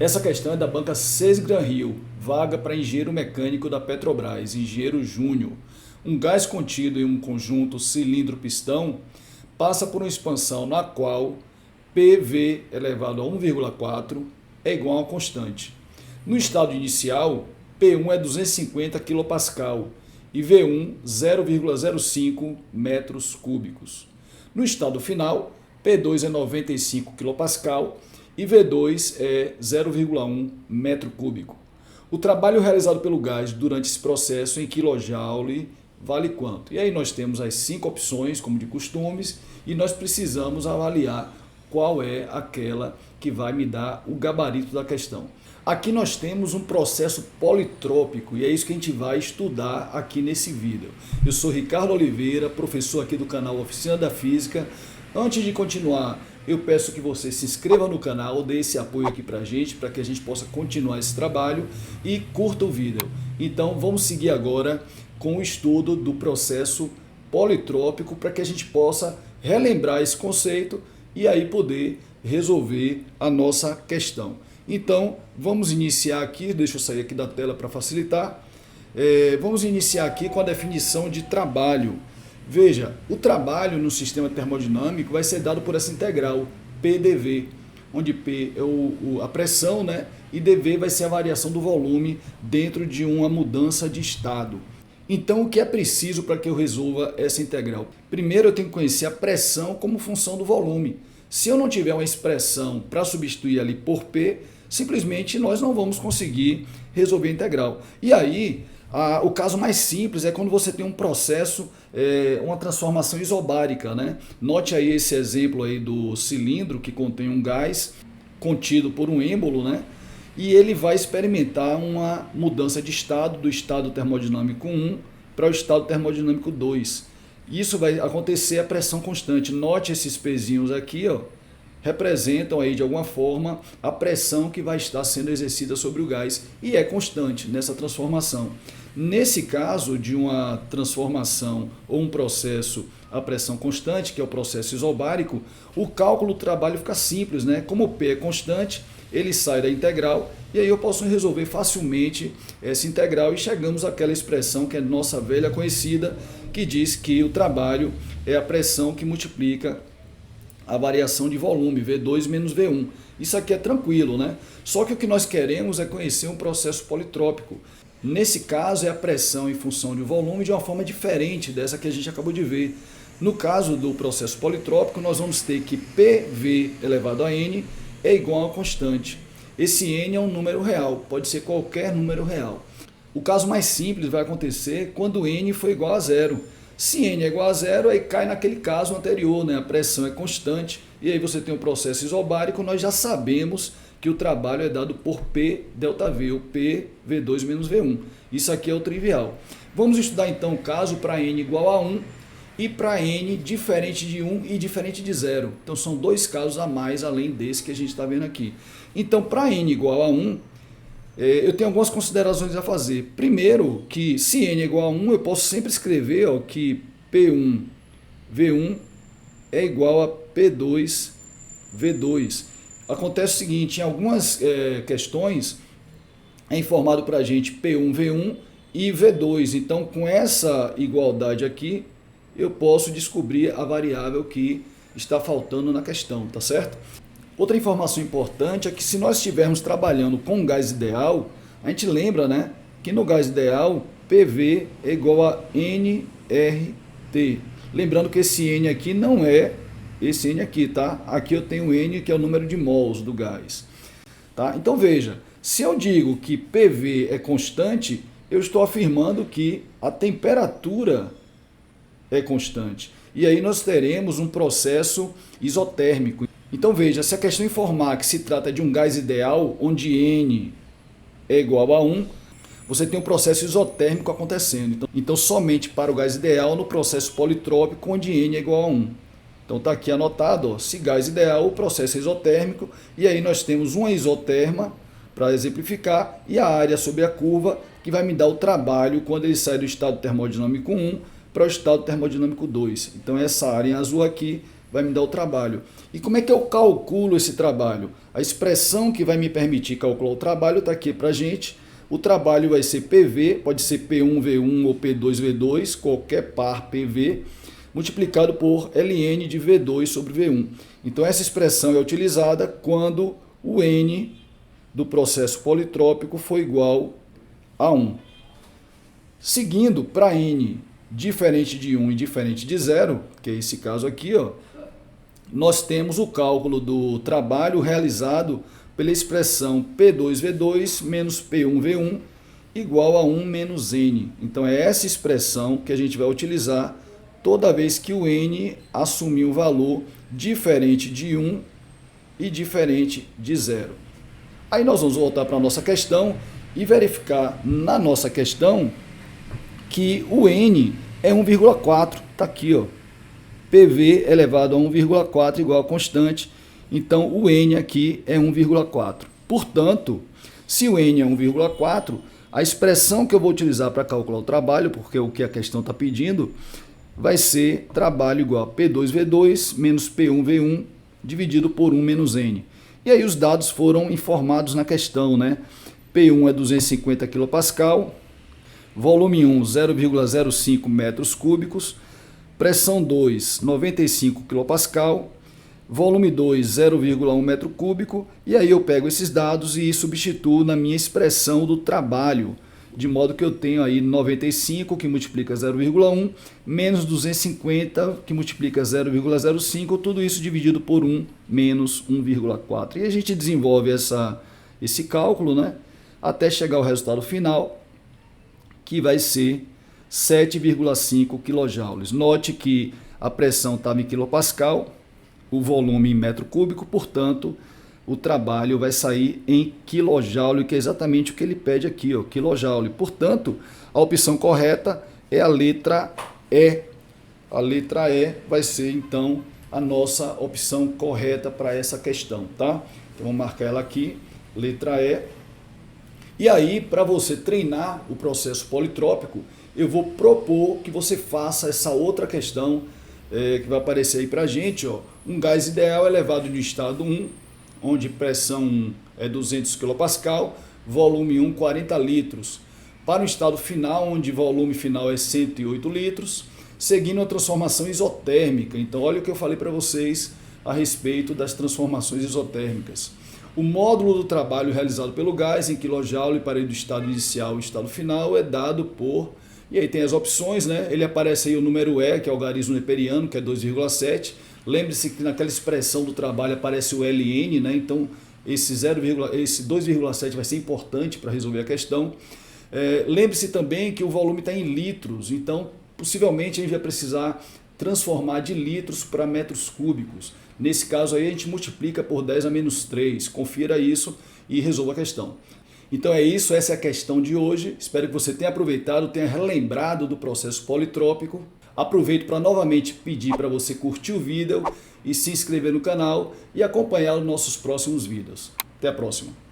Essa questão é da banca Case Gran Rio, vaga para engenheiro mecânico da Petrobras, engenheiro júnior. Um gás contido em um conjunto cilindro-pistão passa por uma expansão na qual PV elevado a 1,4 é igual a uma constante. No estado inicial, P1 é 250 kPa e V1 0,05 metros cúbicos. No estado final, P2 é 95 kPa e V2 é 0,1 metro cúbico. O trabalho realizado pelo gás durante esse processo em kJ vale quanto? E aí nós temos as 5 opções, como de costumes, e nós precisamos avaliar qual é aquela que vai me dar o gabarito da questão. Aqui nós temos um processo politrópico e é isso que a gente vai estudar aqui nesse vídeo. Eu sou Ricardo Oliveira, professor aqui do canal Oficina da Física. Antes de continuar, eu peço que você se inscreva no canal, dê esse apoio aqui pra gente, para que a gente possa continuar esse trabalho e curta o vídeo. Então vamos seguir agora com o estudo do processo politrópico para que a gente possa relembrar esse conceito e aí poder resolver a nossa questão. Então vamos iniciar aqui, deixa eu sair aqui da tela para facilitar. Vamos iniciar aqui com a definição de trabalho. Veja, o trabalho no sistema termodinâmico vai ser dado por essa integral, PdV, onde P é a pressão, né? E dV vai ser a variação do volume dentro de uma mudança de estado. Então, o que é preciso para que eu resolva essa integral? Primeiro, eu tenho que conhecer a pressão como função do volume. Se eu não tiver uma expressão para substituir ali por P, simplesmente nós não vamos conseguir resolver a integral. E aí, o caso mais simples é quando você tem um processo, uma transformação isobárica, né? Note aí esse exemplo aí do cilindro que contém um gás contido por um êmbolo, né? E ele vai experimentar uma mudança de estado, do estado termodinâmico 1 para o estado termodinâmico 2. Isso vai acontecer a pressão constante. Note esses pezinhos aqui, ó, representam aí de alguma forma a pressão que vai estar sendo exercida sobre o gás e é constante nessa transformação. Nesse caso de uma transformação ou um processo a pressão constante, que é o processo isobárico, o cálculo do trabalho fica simples, né? Como o P é constante, ele sai da integral e aí eu posso resolver facilmente essa integral e chegamos àquela expressão que é nossa velha conhecida, que diz que o trabalho é a pressão que multiplica a variação de volume, V2 menos V1. Isso aqui é tranquilo, né? Só que o que nós queremos é conhecer um processo politrópico. Nesse caso é a pressão em função de volume de uma forma diferente dessa que a gente acabou de ver. No caso do processo politrópico, nós vamos ter que PV elevado a N é igual a uma constante. Esse N é um número real, pode ser qualquer número real. O caso mais simples vai acontecer quando N for igual a zero. Se N é igual a zero, aí cai naquele caso anterior, né? A pressão é constante e aí você tem um processo isobárico, nós já sabemos que o trabalho é dado por P ΔV, o P V2 menos V1. Isso aqui é o trivial. Vamos estudar então o caso para N igual a 1 e para N diferente de 1 e diferente de 0. Então são dois casos a mais além desse que a gente está vendo aqui. Então para N igual a 1, eu tenho algumas considerações a fazer. Primeiro, que se N é igual a 1, eu posso sempre escrever que P1 V1 é igual a P2 V2. Acontece o seguinte, em algumas questões é informado para a gente P1 V1 e V2. Então com essa igualdade aqui, eu posso descobrir a variável que está faltando na questão, tá certo? Outra informação importante é que se nós estivermos trabalhando com gás ideal, a gente lembra, né, que no gás ideal PV é igual a nRT. Lembrando que esse N aqui não é esse N aqui, tá? Aqui eu tenho N, que é o número de mols do gás. Tá? Então veja, se eu digo que PV é constante, eu estou afirmando que a temperatura é constante. E aí nós teremos um processo isotérmico. Então veja, se a questão informar que se trata de um gás ideal, onde N é igual a 1, você tem um processo isotérmico acontecendo. Então somente para o gás ideal no processo politrópico, onde N é igual a 1. Então está aqui anotado, se gás ideal, o processo é isotérmico, e aí nós temos uma isoterma, para exemplificar, e a área sobre a curva, que vai me dar o trabalho quando ele sai do estado termodinâmico 1 para o estado termodinâmico 2. Então essa área em azul aqui vai me dar o trabalho. E como é que eu calculo esse trabalho? A expressão que vai me permitir calcular o trabalho está aqui para a gente. O trabalho vai ser PV, pode ser P1V1 ou P2V2, qualquer par PV, multiplicado por ln de V2 sobre V1. Então essa expressão é utilizada quando o N do processo politrópico for igual a 1. Seguindo, para N diferente de 1 e diferente de 0, que é esse caso aqui, ó, nós temos o cálculo do trabalho realizado pela expressão P2V2 menos P1V1 igual a 1 menos N. Então é essa expressão que a gente vai utilizar toda vez que o N assumir um valor diferente de 1 e diferente de 0. Aí nós vamos voltar para a nossa questão e verificar na nossa questão que o N é 1,4, está aqui, ó. PV elevado a 1,4 igual a constante, então o N aqui é 1,4. Portanto, se o N é 1,4, a expressão que eu vou utilizar para calcular o trabalho, porque é o que a questão está pedindo, vai ser trabalho igual a P2V2 menos P1V1 dividido por 1 menos N. E aí os dados foram informados na questão, né? P1 é 250 kPa, volume 1, 0,05 metros cúbicos, pressão 2, 95 kPa, volume 2, 0,1 metro cúbico, e aí eu pego esses dados e substituo na minha expressão do trabalho, de modo que eu tenho aí 95, que multiplica 0,1, menos 250, que multiplica 0,05, tudo isso dividido por 1 menos 1,4. E a gente desenvolve esse cálculo, né, até chegar ao resultado final, que vai ser 7,5 kJ. Note que a pressão estava em quilopascal, o volume em metro cúbico, portanto, o trabalho vai sair em quilojoule, que é exatamente o que ele pede aqui, ó, quilojoule. Portanto, a opção correta é a letra E. A letra E vai ser, então, a nossa opção correta para essa questão, tá? Então, vamos marcar ela aqui, letra E. E aí, para você treinar o processo politrópico, eu vou propor que você faça essa outra questão que vai aparecer aí para a gente, ó. Um gás ideal elevado no estado 1, onde pressão 1 é 200 kPa, volume 1, 40 litros. Para o estado final, onde volume final é 108 litros, seguindo a transformação isotérmica. Então, olha o que eu falei para vocês a respeito das transformações isotérmicas. O módulo do trabalho realizado pelo gás em kJ para ir do estado inicial ao estado final é dado por... E aí tem as opções, né? Ele aparece aí o número E, que é o algarismo neperiano, que é 2,7. Lembre-se que naquela expressão do trabalho aparece o LN, né? Então esse 2,7 vai ser importante para resolver a questão. Lembre-se também que o volume está em litros, então possivelmente a gente vai precisar transformar de litros para metros cúbicos. Nesse caso aí a gente multiplica por 10 a menos 3. Confira isso e resolva a questão. Então é isso, essa é a questão de hoje. Espero que você tenha aproveitado, tenha relembrado do processo politrópico. Aproveito para novamente pedir para você curtir o vídeo e se inscrever no canal e acompanhar os nossos próximos vídeos. Até a próxima!